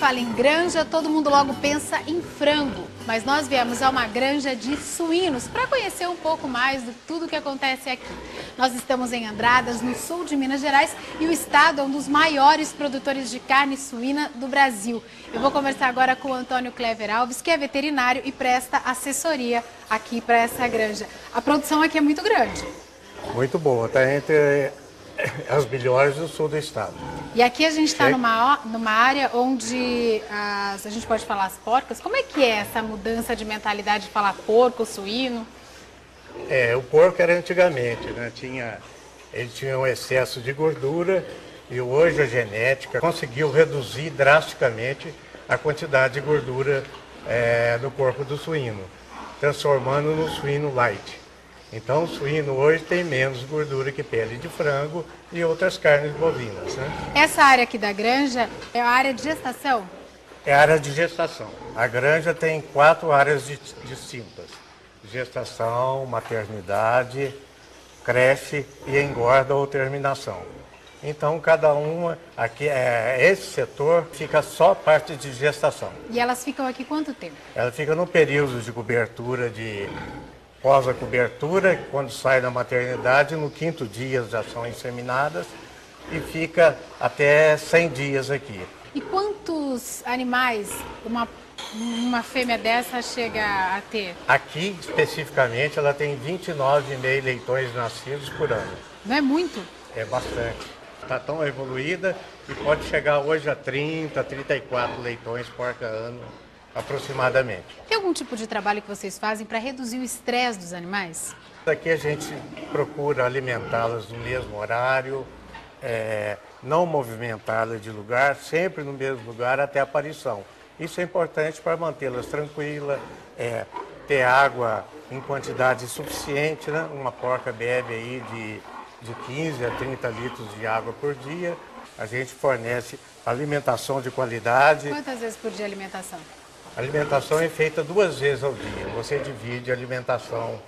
fala em granja, todo mundo logo pensa em frango. Mas nós viemos a uma granja de suínos para conhecer um pouco mais de tudo que acontece aqui. Nós estamos em Andradas, no sul de Minas Gerais, e o estado é um dos maiores produtores de carne suína do Brasil. Eu vou conversar agora com o Antônio Clever Alves, que é veterinário e presta assessoria aqui para essa granja. A produção aqui é muito grande. Muito boa, está entre as melhores do sul do estado. E aqui a gente está numa área onde a gente pode falar as porcas. Como é que é essa mudança de mentalidade de falar porco, suíno? O porco era antigamente, né? Ele tinha um excesso de gordura e hoje a genética conseguiu reduzir drasticamente a quantidade de gordura do corpo do suíno, transformando no suíno light. Então o suíno hoje tem menos gordura que pele de frango e outras carnes bovinas, né? Essa área aqui da granja é a área de gestação? É a área de gestação. A granja tem 4 áreas distintas: gestação, maternidade, creche e engorda ou terminação. Então cada uma, aqui, esse setor fica só parte de gestação. E elas ficam aqui quanto tempo? Ela fica no período de cobertura após a cobertura, quando sai da maternidade, no 5º dia já são inseminadas e fica até 100 dias aqui. E quantos animais uma fêmea dessa chega a ter? Aqui, especificamente, ela tem 29,5 leitões nascidos por ano. Não é muito? É bastante. Está tão evoluída e pode chegar hoje a 30, 34 leitões por ano, aproximadamente. Tem algum tipo de trabalho que vocês fazem para reduzir o estresse dos animais? Aqui a gente procura alimentá-las no mesmo horário, não movimentá-las de lugar, sempre no mesmo lugar até a aparição. Isso é importante para mantê-las tranquilas, ter água em quantidade suficiente, né? Uma porca bebe aí de 15 a 30 litros de água por dia. A gente fornece alimentação de qualidade. Quantas vezes por dia alimentação? A alimentação é feita 2 vezes ao dia. Você divide a alimentação.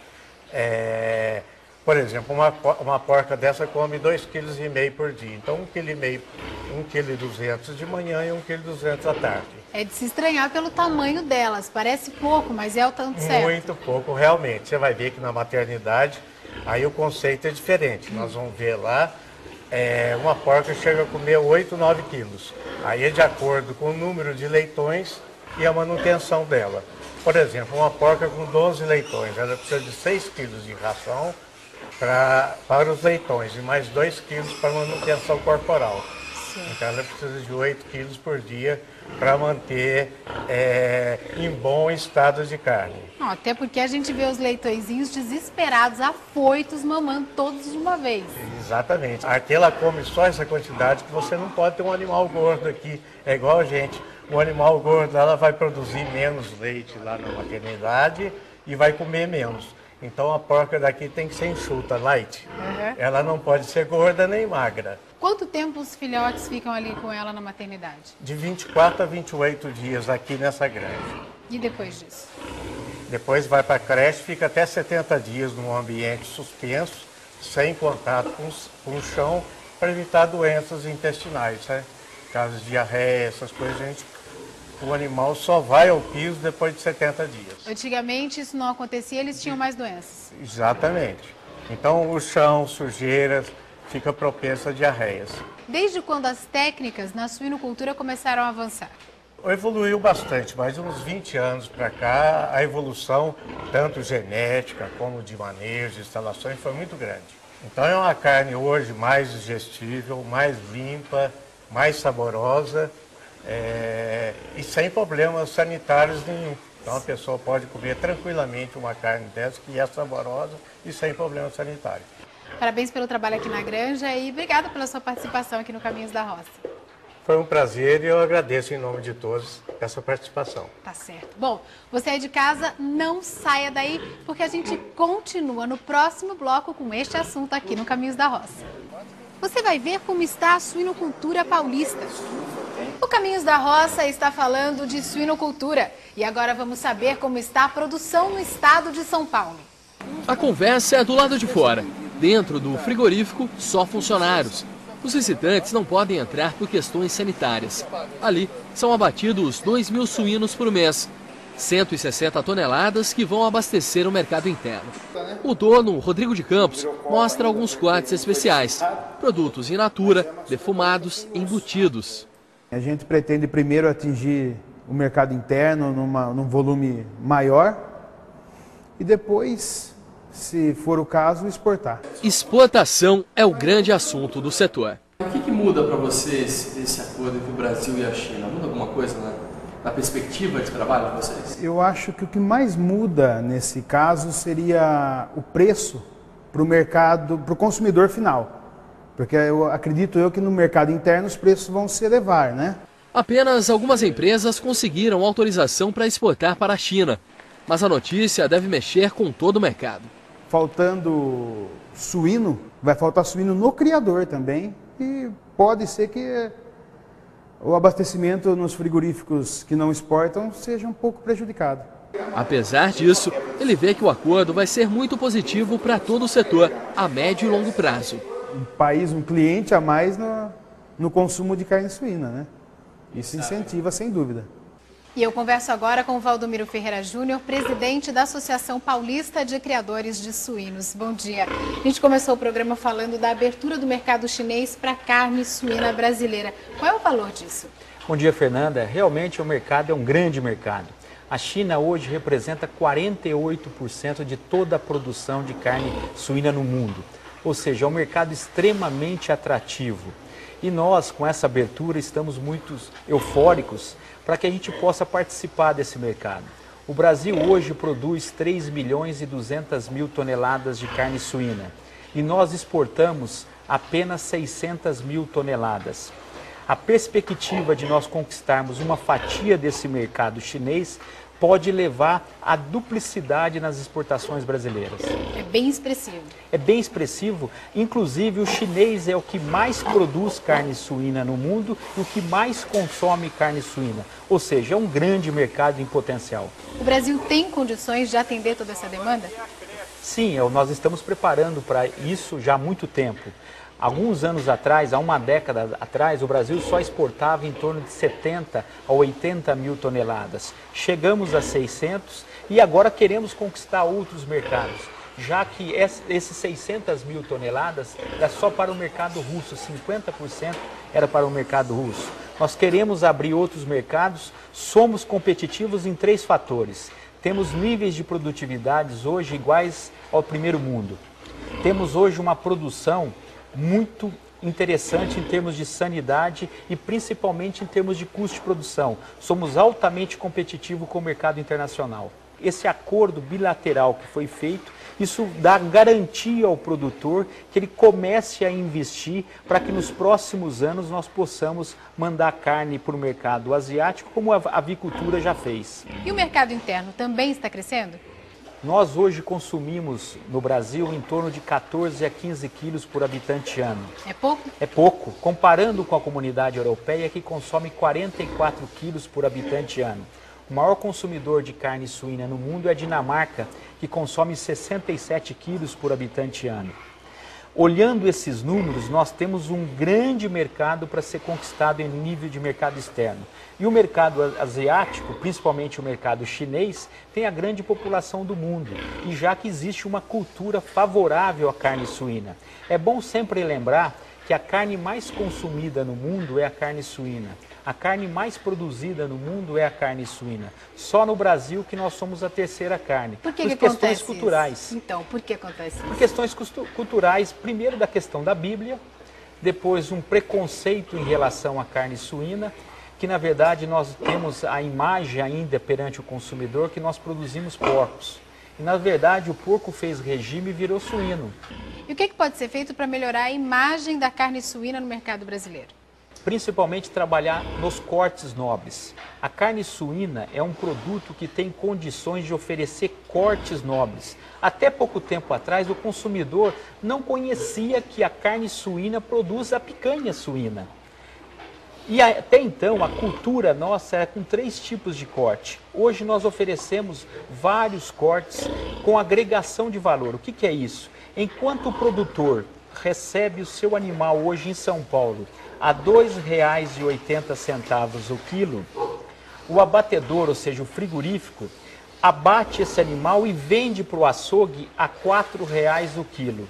Por exemplo, uma porca dessa come 2,5 kg por dia. Então 1,5 kg, 1,2 kg de manhã e 1,2 kg à tarde. É de se estranhar pelo tamanho delas. Parece pouco, mas é o tanto certo. Muito pouco, realmente. Você vai ver que na maternidade, aí o conceito é diferente. Nós vamos ver lá, uma porca chega a comer 8, 9 quilos. Aí é de acordo com o número de leitões e a manutenção dela. Por exemplo, uma porca com 12 leitões, ela precisa de 6 quilos de ração para os leitões e mais 2 quilos para manutenção corporal. Sim. Então ela precisa de 8 quilos por dia para manter em bom estado de carne. Não, até porque a gente vê os leitõezinhos desesperados, afoitos, mamando todos de uma vez. Exatamente. Aqui ela come só essa quantidade que você não pode ter um animal gordo aqui. É igual a gente. O animal gordo ela vai produzir menos leite lá na maternidade e vai comer menos. Então a porca daqui tem que ser enxuta, light. Uhum. Ela não pode ser gorda nem magra. Quanto tempo os filhotes ficam ali com ela na maternidade? De 24 a 28 dias aqui nessa granja. E depois disso? Depois vai para a creche, fica até 70 dias num ambiente suspenso, sem contato com o chão, para evitar doenças intestinais, né? Casos de diarreia, essas coisas, o animal só vai ao piso depois de 70 dias. Antigamente isso não acontecia, eles tinham mais doenças. Exatamente. Então o chão, sujeiras, fica propenso a diarreias. Desde quando as técnicas na suinocultura começaram a avançar? Evoluiu bastante, mas uns 20 anos para cá, a evolução, tanto genética como de manejo, de instalações, foi muito grande. Então é uma carne hoje mais digestível, mais limpa, mais saborosa e sem problemas sanitários nenhum. Então a pessoa pode comer tranquilamente uma carne dessa que é saborosa e sem problema sanitário. Parabéns pelo trabalho aqui na granja e obrigada pela sua participação aqui no Caminhos da Roça. Foi um prazer e eu agradeço em nome de todos essa participação. Tá certo. Bom, você aí de casa, não saia daí, porque a gente continua no próximo bloco com este assunto aqui no Caminhos da Roça. Você vai ver como está a suinocultura paulista. O Caminhos da Roça está falando de suinocultura e agora vamos saber como está a produção no estado de São Paulo. A conversa é do lado de fora. Dentro do frigorífico, só funcionários. Os visitantes não podem entrar por questões sanitárias. Ali são abatidos 2.000 suínos por mês, 160 toneladas que vão abastecer o mercado interno. O dono, Rodrigo de Campos, mostra alguns cortes especiais, produtos in natura, defumados, embutidos. A gente pretende primeiro atingir o mercado interno num volume maior e depois, se for o caso, exportar. Exportação é o grande assunto do setor. O que muda para vocês esse acordo entre o Brasil e a China? Muda alguma coisa na perspectiva de trabalho de vocês? Eu acho que o que mais muda nesse caso seria o preço para o mercado, para o consumidor final. Porque acredito que no mercado interno os preços vão se elevar, né? Apenas algumas empresas conseguiram autorização para exportar para a China, mas a notícia deve mexer com todo o mercado. Faltando suíno, vai faltar suíno no criador também e pode ser que o abastecimento nos frigoríficos que não exportam seja um pouco prejudicado. Apesar disso, ele vê que o acordo vai ser muito positivo para todo o setor, a médio e longo prazo. Um cliente a mais no consumo de carne suína, né? Isso incentiva, sem dúvida. E eu converso agora com o Valdomiro Ferreira Júnior, presidente da Associação Paulista de Criadores de Suínos. Bom dia. A gente começou o programa falando da abertura do mercado chinês para a carne suína brasileira. Qual é o valor disso? Bom dia, Fernanda. Realmente o mercado é um grande mercado. A China hoje representa 48% de toda a produção de carne suína no mundo. Ou seja, é um mercado extremamente atrativo. E nós, com essa abertura, estamos muito eufóricos para que a gente possa participar desse mercado. O Brasil hoje produz 3.200.000 toneladas de carne suína e nós exportamos apenas 600.000 toneladas. A perspectiva de nós conquistarmos uma fatia desse mercado chinês pode levar à duplicidade nas exportações brasileiras. É bem expressivo. É bem expressivo, inclusive o chinês é o que mais produz carne suína no mundo e o que mais consome carne suína, ou seja, é um grande mercado em potencial. O Brasil tem condições de atender toda essa demanda? Sim, nós estamos preparando para isso já há muito tempo. Alguns anos atrás, há uma década atrás, o Brasil só exportava em torno de 70 a 80 mil toneladas. Chegamos a 600 e agora queremos conquistar outros mercados, já que esses 600 mil toneladas era só para o mercado russo, 50% era para o mercado russo. Nós queremos abrir outros mercados, somos competitivos em 3 fatores. Temos níveis de produtividades hoje iguais ao primeiro mundo. Temos hoje uma produção muito interessante em termos de sanidade e principalmente em termos de custo de produção. Somos altamente competitivos com o mercado internacional. Esse acordo bilateral que foi feito, isso dá garantia ao produtor que ele comece a investir para que nos próximos anos nós possamos mandar carne para o mercado asiático, como a avicultura já fez. E o mercado interno também está crescendo? Nós hoje consumimos no Brasil em torno de 14 a 15 quilos por habitante ano. É pouco? É pouco, comparando com a comunidade europeia que consome 44 quilos por habitante ano. O maior consumidor de carne suína no mundo é a Dinamarca, que consome 67 quilos por habitante ano. Olhando esses números, nós temos um grande mercado para ser conquistado em nível de mercado externo. E o mercado asiático, principalmente o mercado chinês, tem a grande população do mundo. E já que existe uma cultura favorável à carne suína. É bom sempre lembrar que a carne mais consumida no mundo é a carne suína. A carne mais produzida no mundo é a carne suína. Só no Brasil que nós somos a terceira carne. Por que Por questões culturais. Isso? Então, por que acontece isso? Por questões culturais, primeiro da questão da Bíblia, depois um preconceito em relação à carne suína, que na verdade nós temos a imagem ainda perante o consumidor que nós produzimos porcos. E na verdade o porco fez regime e virou suíno. E o que pode ser feito para melhorar a imagem da carne suína no mercado brasileiro? Principalmente trabalhar nos cortes nobres. A carne suína é um produto que tem condições de oferecer cortes nobres. Até pouco tempo atrás, o consumidor não conhecia que a carne suína produz a picanha suína. E até então, a cultura nossa era com 3 tipos de corte. Hoje nós oferecemos vários cortes com agregação de valor. O que é isso? Enquanto o produtor recebe o seu animal hoje em São Paulo a R$ 2,80 o quilo, o abatedor, ou seja, o frigorífico, abate esse animal e vende para o açougue a R$ 4,00 o quilo.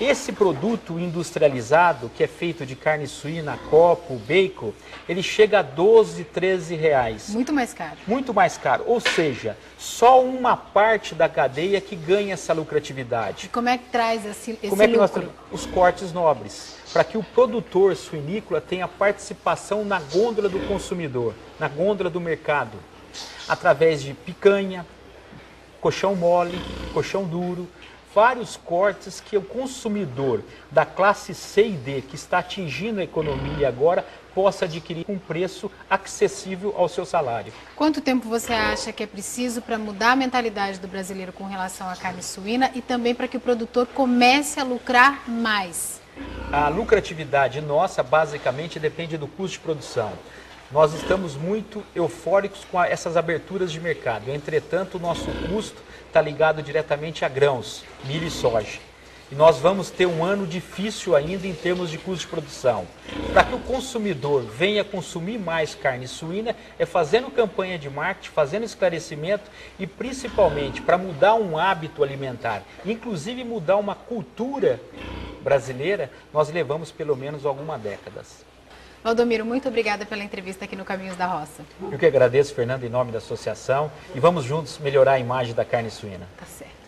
Esse produto industrializado, que é feito de carne suína, copo, bacon, ele chega a R$ 12, R$ 13. Muito mais caro. Muito mais caro. Ou seja, só uma parte da cadeia que ganha essa lucratividade. E como é que traz esse Como é que nós lucro? temos os cortes nobres? Para que o produtor suinícola tenha participação na gôndola do consumidor, na gôndola do mercado, através de picanha, colchão mole, colchão duro, vários cortes que o consumidor da classe C e D, que está atingindo a economia agora, possa adquirir com um preço acessível ao seu salário. Quanto tempo você acha que é preciso para mudar a mentalidade do brasileiro com relação à carne suína e também para que o produtor comece a lucrar mais? A lucratividade nossa, basicamente, depende do custo de produção. Nós estamos muito eufóricos com essas aberturas de mercado. Entretanto, o nosso custo está ligado diretamente a grãos, milho e soja. E nós vamos ter um ano difícil ainda em termos de custo de produção. Para que o consumidor venha consumir mais carne suína, é fazendo campanha de marketing, fazendo esclarecimento e principalmente para mudar um hábito alimentar, inclusive mudar uma cultura brasileira, nós levamos pelo menos algumas décadas. Valdomiro, muito obrigada pela entrevista aqui no Caminhos da Roça. Eu que agradeço, Fernando, em nome da associação, e vamos juntos melhorar a imagem da carne suína. Tá certo.